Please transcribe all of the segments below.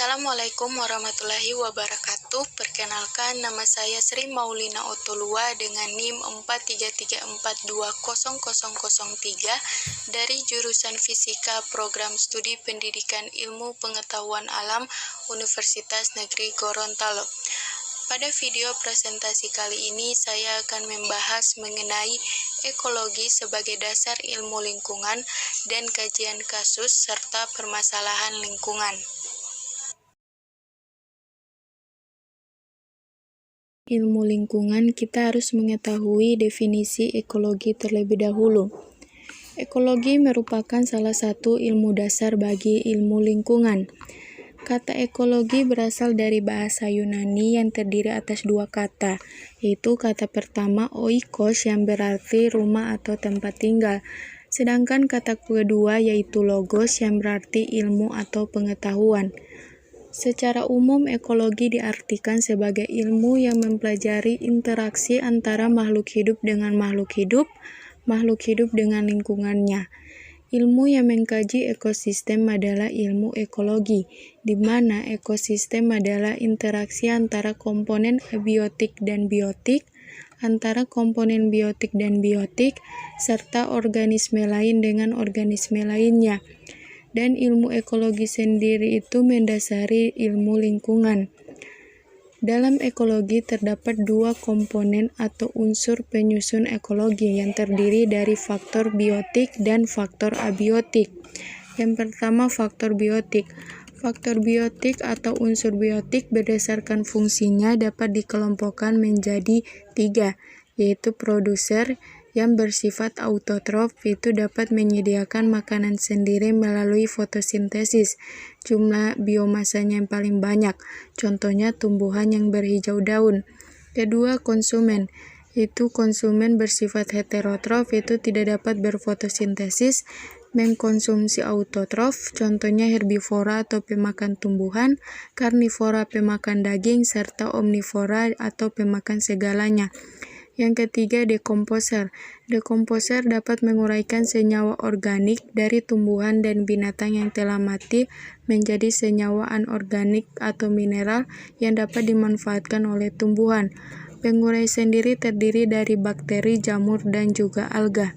Assalamualaikum warahmatullahi wabarakatuh. Perkenalkan, nama saya Sri Maulina Otolua dengan NIM 4334200003 dari jurusan Fisika Program Studi Pendidikan Ilmu Pengetahuan Alam Universitas Negeri Gorontalo. Pada video presentasi kali ini saya akan membahas mengenai ekologi sebagai dasar ilmu lingkungan dan kajian kasus serta permasalahan lingkungan. Ilmu lingkungan, kita harus mengetahui definisi ekologi terlebih dahulu. Ekologi merupakan salah satu ilmu dasar bagi ilmu lingkungan. Kata ekologi berasal dari bahasa Yunani yang terdiri atas dua kata, yaitu kata pertama oikos yang berarti rumah atau tempat tinggal, sedangkan kata kedua yaitu logos yang berarti ilmu atau pengetahuan. Secara umum, ekologi diartikan sebagai ilmu yang mempelajari interaksi antara makhluk hidup dengan makhluk hidup dengan lingkungannya. Ilmu yang mengkaji ekosistem adalah ilmu ekologi, di mana ekosistem adalah interaksi antara komponen abiotik dan biotik, antara komponen biotik dan biotik, serta organisme lain dengan organisme lainnya. Dan ilmu ekologi sendiri itu mendasari ilmu lingkungan. Dalam ekologi terdapat dua komponen atau unsur penyusun ekologi yang terdiri dari faktor biotik dan faktor abiotik. Yang pertama, faktor biotik. Faktor biotik atau unsur biotik berdasarkan fungsinya dapat dikelompokkan menjadi 3, yaitu produser, yang bersifat autotrof, itu dapat menyediakan makanan sendiri melalui fotosintesis. Jumlah biomasanya yang paling banyak, contohnya tumbuhan yang berhijau daun. Kedua, konsumen. Itu konsumen bersifat heterotrof, itu tidak dapat berfotosintesis, mengkonsumsi autotrof, contohnya herbivora atau pemakan tumbuhan, karnivora pemakan daging, serta omnivora atau pemakan segalanya. Yang ketiga, dekomposer. Dekomposer dapat menguraikan senyawa organik dari tumbuhan dan binatang yang telah mati menjadi senyawa anorganik atau mineral yang dapat dimanfaatkan oleh tumbuhan. Pengurai sendiri terdiri dari bakteri, jamur, dan juga alga.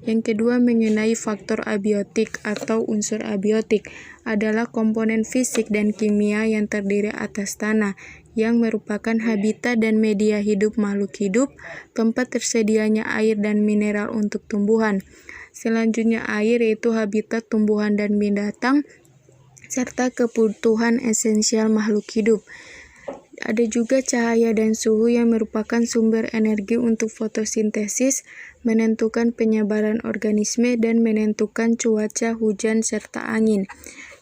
Yang kedua, mengenai faktor abiotik atau unsur abiotik adalah komponen fisik dan kimia yang terdiri atas tanah, yang merupakan habitat dan media hidup makhluk hidup, tempat tersedianya air dan mineral untuk tumbuhan. Selanjutnya, air yaitu habitat tumbuhan dan binatang, serta kebutuhan esensial makhluk hidup. Ada juga cahaya dan suhu yang merupakan sumber energi untuk fotosintesis, menentukan penyebaran organisme, dan menentukan cuaca, hujan, serta angin.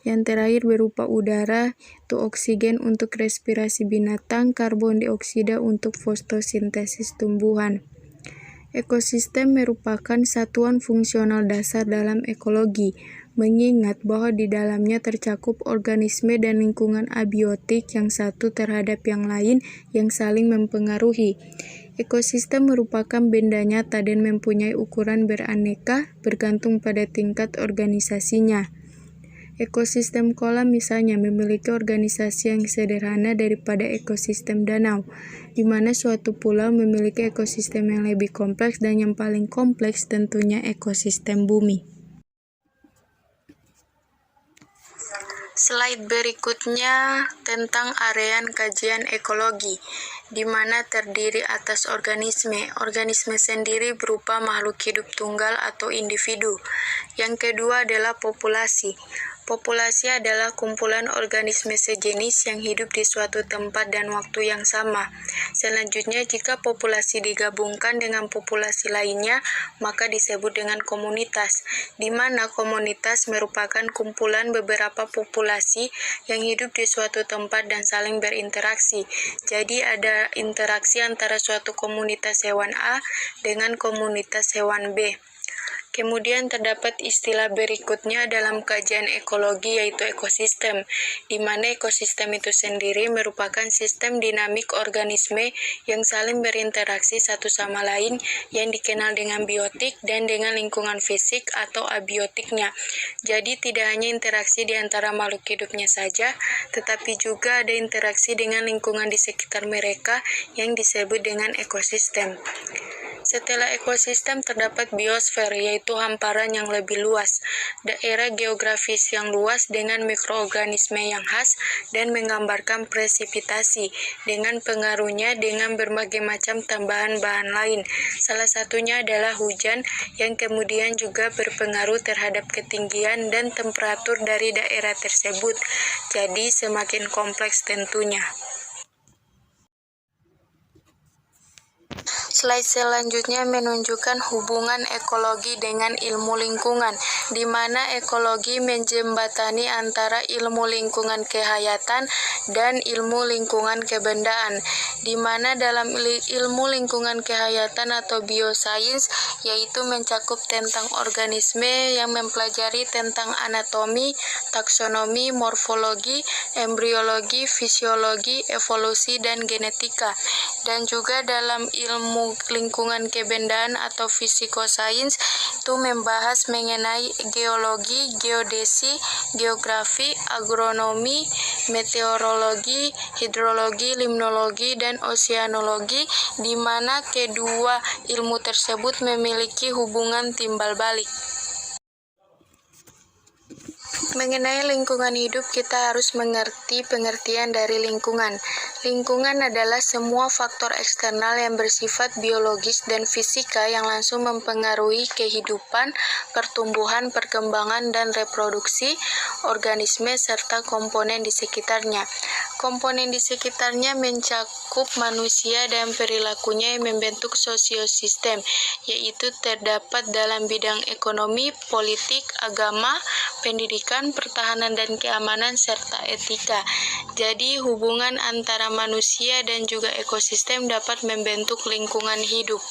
Yang terakhir berupa udara, itu oksigen untuk respirasi binatang, karbon dioksida untuk fotosintesis tumbuhan. Ekosistem merupakan satuan fungsional dasar dalam ekologi, mengingat bahwa di dalamnya tercakup organisme dan lingkungan abiotik yang satu terhadap yang lain yang saling mempengaruhi. Ekosistem merupakan benda nyata dan mempunyai ukuran beraneka bergantung pada tingkat organisasinya. Ekosistem kolam misalnya memiliki organisasi yang sederhana daripada ekosistem danau, di mana suatu pulau memiliki ekosistem yang lebih kompleks dan yang paling kompleks tentunya ekosistem bumi. Slide berikutnya tentang area kajian ekologi, di mana terdiri atas organisme. Organisme sendiri berupa makhluk hidup tunggal atau individu. Yang kedua adalah populasi. Populasi adalah kumpulan organisme sejenis yang hidup di suatu tempat dan waktu yang sama. Selanjutnya, jika populasi digabungkan dengan populasi lainnya, maka disebut dengan komunitas, di mana komunitas merupakan kumpulan beberapa populasi yang hidup di suatu tempat dan saling berinteraksi. Jadi ada interaksi antara suatu komunitas hewan A dengan komunitas hewan B. Kemudian terdapat istilah berikutnya dalam kajian ekologi yaitu ekosistem, di mana ekosistem itu sendiri merupakan sistem dinamik organisme yang saling berinteraksi satu sama lain yang dikenal dengan biotik dan dengan lingkungan fisik atau abiotiknya. Jadi tidak hanya interaksi di antara makhluk hidupnya saja, tetapi juga ada interaksi dengan lingkungan di sekitar mereka yang disebut dengan ekosistem. Setelah ekosistem terdapat biosfer, yaitu hamparan yang lebih luas, daerah geografis yang luas dengan mikroorganisme yang khas dan menggambarkan presipitasi dengan pengaruhnya dengan berbagai macam tambahan bahan lain. Salah satunya adalah hujan yang kemudian juga berpengaruh terhadap ketinggian dan temperatur dari daerah tersebut. Jadi semakin kompleks tentunya. Slide selanjutnya menunjukkan hubungan ekologi dengan ilmu lingkungan, di mana ekologi menjembatani antara ilmu lingkungan kehayatan dan ilmu lingkungan kebendaan, di mana dalam ilmu lingkungan kehayatan atau biosains, yaitu mencakup tentang organisme yang mempelajari tentang anatomi, taksonomi, morfologi, embriologi, fisiologi, evolusi, dan genetika, dan juga dalam ilmu lingkungan kebendaan atau fisikosains itu membahas mengenai geologi, geodesi, geografi, agronomi, meteorologi, hidrologi, limnologi, dan oseanologi, di mana kedua ilmu tersebut memiliki hubungan timbal balik. Mengenai lingkungan hidup, kita harus mengerti pengertian dari lingkungan. Lingkungan adalah semua faktor eksternal yang bersifat biologis dan fisika yang langsung mempengaruhi kehidupan, pertumbuhan, perkembangan, dan reproduksi organisme serta komponen di sekitarnya. Komponen di sekitarnya mencakup manusia dan perilakunya yang membentuk sosiosistem, yaitu terdapat dalam bidang ekonomi, politik, agama, pendidikan, pertahanan dan keamanan, serta etika. Jadi, hubungan antara manusia dan juga ekosistem dapat membentuk lingkungan hidup.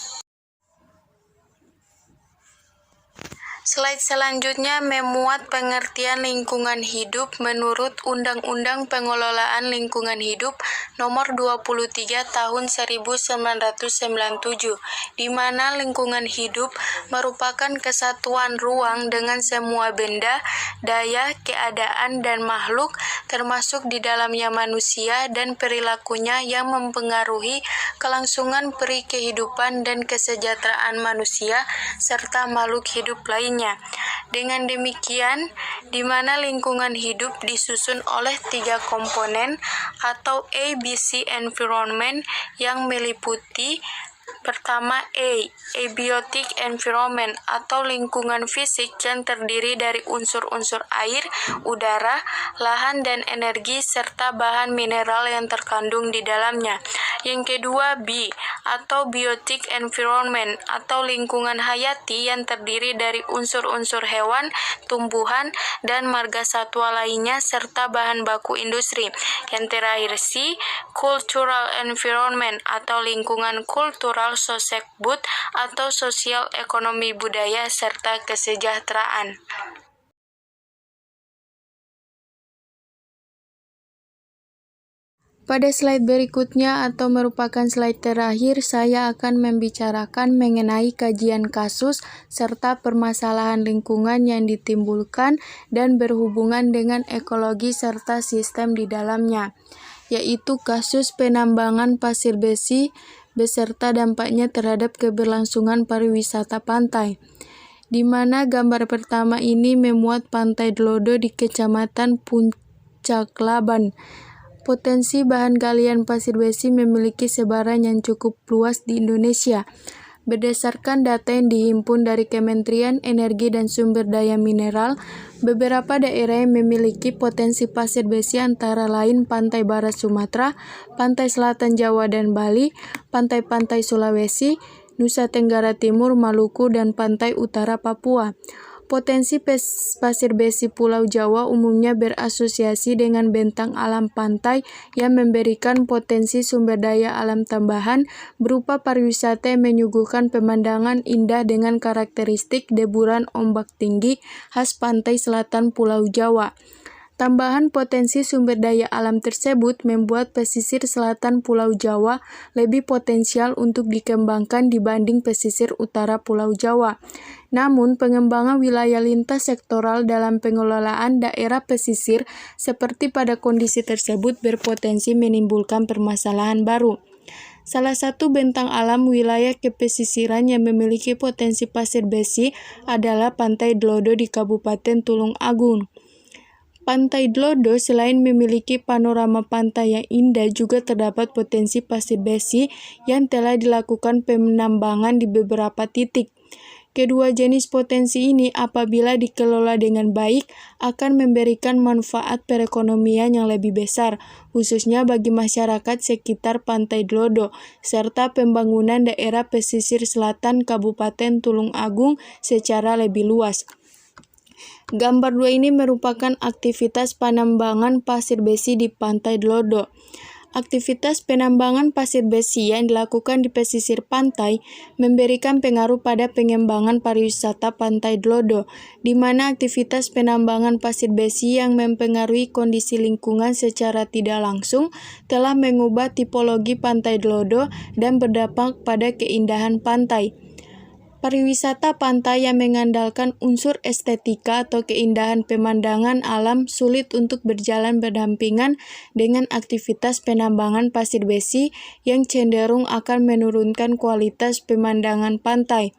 Slide selanjutnya memuat pengertian lingkungan hidup menurut Undang-Undang Pengelolaan Lingkungan Hidup Nomor 23 Tahun 1997, di mana lingkungan hidup merupakan kesatuan ruang dengan semua benda, daya, keadaan, dan makhluk, termasuk di dalamnya manusia dan perilakunya yang mempengaruhi kelangsungan peri kehidupan dan kesejahteraan manusia serta makhluk hidup lainnya. Dengan demikian, di mana lingkungan hidup disusun oleh 3 komponen atau ABC environment yang meliputi pertama abiotic environment atau lingkungan fisik yang terdiri dari unsur-unsur air, udara, lahan, dan energi serta bahan mineral yang terkandung di dalamnya. Yang kedua B atau biotic environment atau lingkungan hayati yang terdiri dari unsur-unsur hewan, tumbuhan, dan marga satwa lainnya serta bahan baku industri. Yang terakhir C cultural environment atau lingkungan kultural sosiekbud atau sosial ekonomi budaya serta kesejahteraan. Pada slide berikutnya atau merupakan slide terakhir, saya akan membicarakan mengenai kajian kasus serta permasalahan lingkungan yang ditimbulkan dan berhubungan dengan ekologi serta sistem di dalamnya, yaitu kasus penambangan pasir besi beserta dampaknya terhadap keberlangsungan pariwisata pantai, di mana gambar pertama ini memuat Pantai Delodo di Kecamatan Puncak Laban. Potensi bahan galian pasir besi memiliki sebaran yang cukup luas di Indonesia. Berdasarkan data yang dihimpun dari Kementerian Energi dan Sumber Daya Mineral, beberapa daerah yang memiliki potensi pasir besi antara lain Pantai Barat Sumatera, Pantai Selatan Jawa dan Bali, Pantai-pantai Sulawesi, Nusa Tenggara Timur, Maluku, dan Pantai Utara Papua. Potensi pasir besi Pulau Jawa umumnya berasosiasi dengan bentang alam pantai yang memberikan potensi sumber daya alam tambahan berupa pariwisata yang menyuguhkan pemandangan indah dengan karakteristik deburan ombak tinggi khas pantai selatan Pulau Jawa. Tambahan potensi sumber daya alam tersebut membuat pesisir selatan Pulau Jawa lebih potensial untuk dikembangkan dibanding pesisir utara Pulau Jawa. Namun, pengembangan wilayah lintas sektoral dalam pengelolaan daerah pesisir seperti pada kondisi tersebut berpotensi menimbulkan permasalahan baru. Salah satu bentang alam wilayah kepesisiran yang memiliki potensi pasir besi adalah Pantai Dlodo di Kabupaten Tulung Agung. Pantai Dlodo selain memiliki panorama pantai yang indah juga terdapat potensi pasir besi yang telah dilakukan penambangan di beberapa titik. Kedua jenis potensi ini apabila dikelola dengan baik akan memberikan manfaat perekonomian yang lebih besar, khususnya bagi masyarakat sekitar Pantai Dlodo, serta pembangunan daerah pesisir selatan Kabupaten Tulung Agung secara lebih luas. Gambar 2 ini merupakan aktivitas penambangan pasir besi di Pantai Dlodo. Aktivitas penambangan pasir besi yang dilakukan di pesisir pantai memberikan pengaruh pada pengembangan pariwisata Pantai Dlodo, di mana aktivitas penambangan pasir besi yang mempengaruhi kondisi lingkungan secara tidak langsung telah mengubah tipologi Pantai Dlodo dan berdampak pada keindahan pantai. Pariwisata pantai yang mengandalkan unsur estetika atau keindahan pemandangan alam sulit untuk berjalan berdampingan dengan aktivitas penambangan pasir besi yang cenderung akan menurunkan kualitas pemandangan pantai.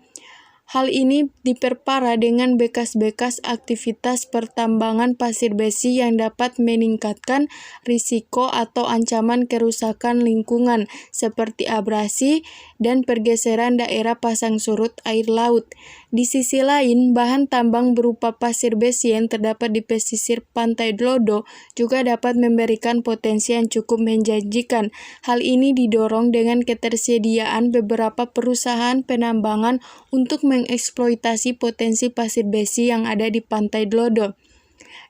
Hal ini diperparah dengan bekas-bekas aktivitas pertambangan pasir besi yang dapat meningkatkan risiko atau ancaman kerusakan lingkungan seperti abrasi dan pergeseran daerah pasang surut air laut. Di sisi lain, bahan tambang berupa pasir besi yang terdapat di pesisir Pantai Dlodo juga dapat memberikan potensi yang cukup menjanjikan. Hal ini didorong dengan ketersediaan beberapa perusahaan penambangan untuk mengeksploitasi potensi pasir besi yang ada di Pantai Dlodo.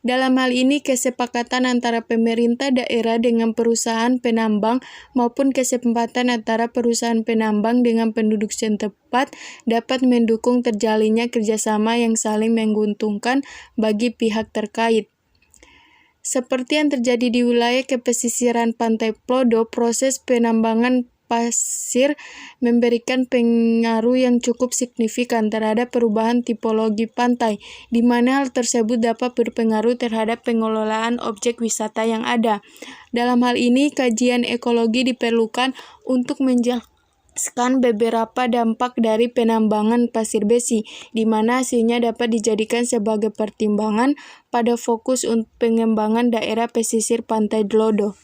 Dalam hal ini, kesepakatan antara pemerintah daerah dengan perusahaan penambang maupun kesempatan antara perusahaan penambang dengan penduduk setempat dapat mendukung terjalinnya kerjasama yang saling menguntungkan bagi pihak terkait. Seperti yang terjadi di wilayah kepesisiran Pantai Dlodo, proses penambangan pasir memberikan pengaruh yang cukup signifikan terhadap perubahan tipologi pantai, di mana hal tersebut dapat berpengaruh terhadap pengelolaan objek wisata yang ada. Dalam hal ini, kajian ekologi diperlukan untuk menjelaskan beberapa dampak dari penambangan pasir besi, di mana hasilnya dapat dijadikan sebagai pertimbangan pada fokus untuk pengembangan daerah pesisir Pantai Dlodo.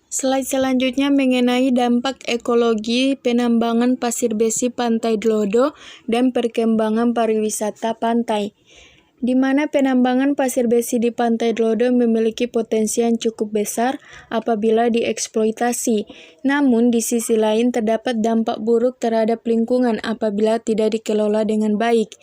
Slide selanjutnya mengenai dampak ekologi penambangan pasir besi Pantai Dlodo dan perkembangan pariwisata pantai, di mana penambangan pasir besi di Pantai Dlodo memiliki potensi yang cukup besar apabila dieksploitasi. Namun, di sisi lain terdapat dampak buruk terhadap lingkungan apabila tidak dikelola dengan baik.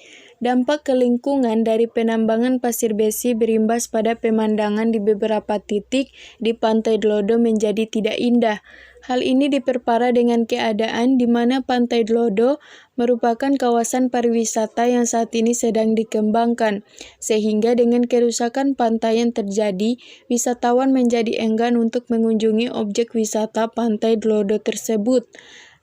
Dampak ke lingkungan dari penambangan pasir besi berimbas pada pemandangan di beberapa titik di Pantai Dlodo menjadi tidak indah. Hal ini diperparah dengan keadaan di mana Pantai Dlodo merupakan kawasan pariwisata yang saat ini sedang dikembangkan, sehingga dengan kerusakan pantai yang terjadi, wisatawan menjadi enggan untuk mengunjungi objek wisata Pantai Dlodo tersebut.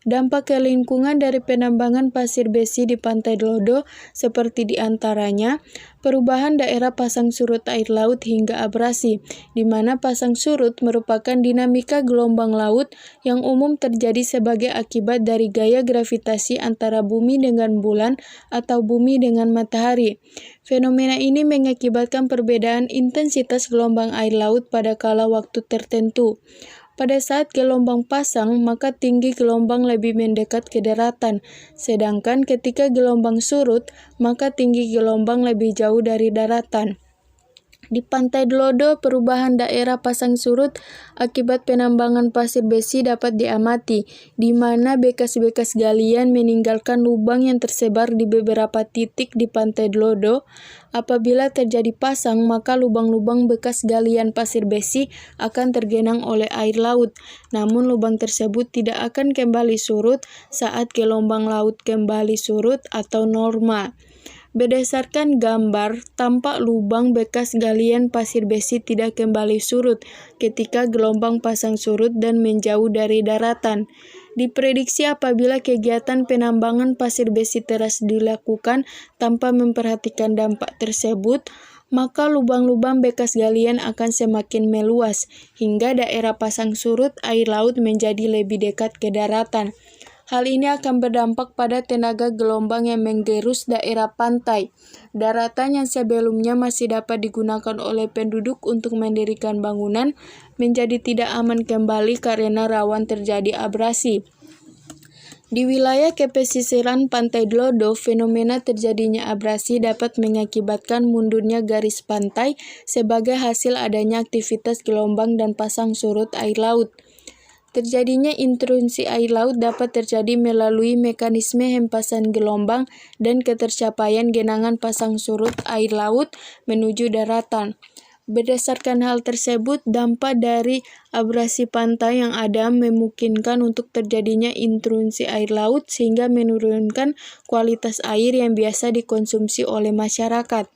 Dampak ke lingkungan dari penambangan pasir besi di Pantai Dlodo seperti diantaranya perubahan daerah pasang surut air laut hingga abrasi, di mana pasang surut merupakan dinamika gelombang laut yang umum terjadi sebagai akibat dari gaya gravitasi antara bumi dengan bulan atau bumi dengan matahari. Fenomena ini mengakibatkan perbedaan intensitas gelombang air laut pada kala waktu tertentu. Pada saat gelombang pasang, maka tinggi gelombang lebih mendekat ke daratan, sedangkan ketika gelombang surut, maka tinggi gelombang lebih jauh dari daratan. Di Pantai Dlodo, perubahan daerah pasang surut akibat penambangan pasir besi dapat diamati, di mana bekas-bekas galian meninggalkan lubang yang tersebar di beberapa titik di Pantai Dlodo. Apabila terjadi pasang, maka lubang-lubang bekas galian pasir besi akan tergenang oleh air laut. Namun lubang tersebut tidak akan kembali surut saat gelombang laut kembali surut atau normal. Berdasarkan gambar, tampak lubang bekas galian pasir besi tidak kembali surut ketika gelombang pasang surut dan menjauh dari daratan. Diprediksi apabila kegiatan penambangan pasir besi terus dilakukan tanpa memperhatikan dampak tersebut, maka lubang-lubang bekas galian akan semakin meluas, hingga daerah pasang surut air laut menjadi lebih dekat ke daratan. Hal ini akan berdampak pada tenaga gelombang yang menggerus daerah pantai. Daratan yang sebelumnya masih dapat digunakan oleh penduduk untuk mendirikan bangunan menjadi tidak aman kembali karena rawan terjadi abrasi. Di wilayah kepesisiran Pantai Dlodo, fenomena terjadinya abrasi dapat mengakibatkan mundurnya garis pantai sebagai hasil adanya aktivitas gelombang dan pasang surut air laut. Terjadinya intrusi air laut dapat terjadi melalui mekanisme hempasan gelombang dan ketercapaian genangan pasang surut air laut menuju daratan. Berdasarkan hal tersebut, dampak dari abrasi pantai yang ada memungkinkan untuk terjadinya intrusi air laut sehingga menurunkan kualitas air yang biasa dikonsumsi oleh masyarakat.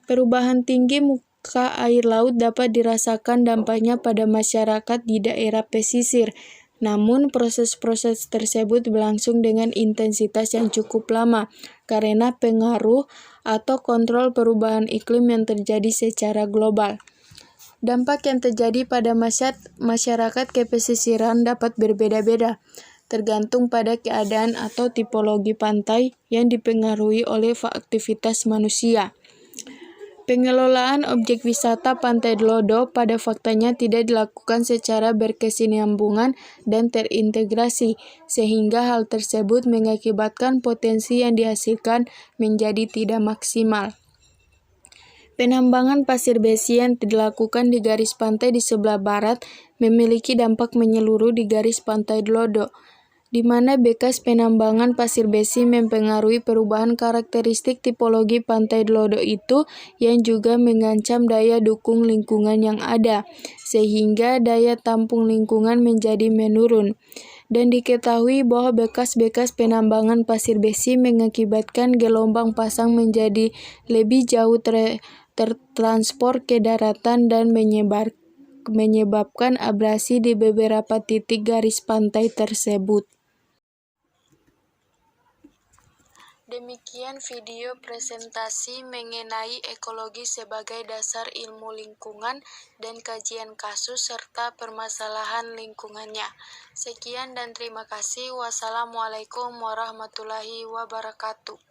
Perubahan tinggi muka air laut dapat dirasakan dampaknya pada masyarakat di daerah pesisir. Namun, proses-proses tersebut berlangsung dengan intensitas yang cukup lama karena pengaruh atau kontrol perubahan iklim yang terjadi secara global. Dampak yang terjadi pada masyarakat kepesisiran dapat berbeda-beda, tergantung pada keadaan atau tipologi pantai yang dipengaruhi oleh aktivitas manusia. Pengelolaan objek wisata Pantai Dlodo pada faktanya tidak dilakukan secara berkesinambungan dan terintegrasi, sehingga hal tersebut mengakibatkan potensi yang dihasilkan menjadi tidak maksimal. Penambangan pasir besi yang dilakukan di garis pantai di sebelah barat memiliki dampak menyeluruh di garis Pantai Dlodo, di mana bekas penambangan pasir besi mempengaruhi perubahan karakteristik tipologi Pantai Dlodo itu yang juga mengancam daya dukung lingkungan yang ada, sehingga daya tampung lingkungan menjadi menurun. Dan diketahui bahwa bekas-bekas penambangan pasir besi mengakibatkan gelombang pasang menjadi lebih jauh tertransport ke daratan dan menyebabkan abrasi di beberapa titik garis pantai tersebut. Demikian video presentasi mengenai ekologi sebagai dasar ilmu lingkungan dan kajian kasus serta permasalahan lingkungannya. Sekian dan terima kasih. Wassalamualaikum warahmatullahi wabarakatuh.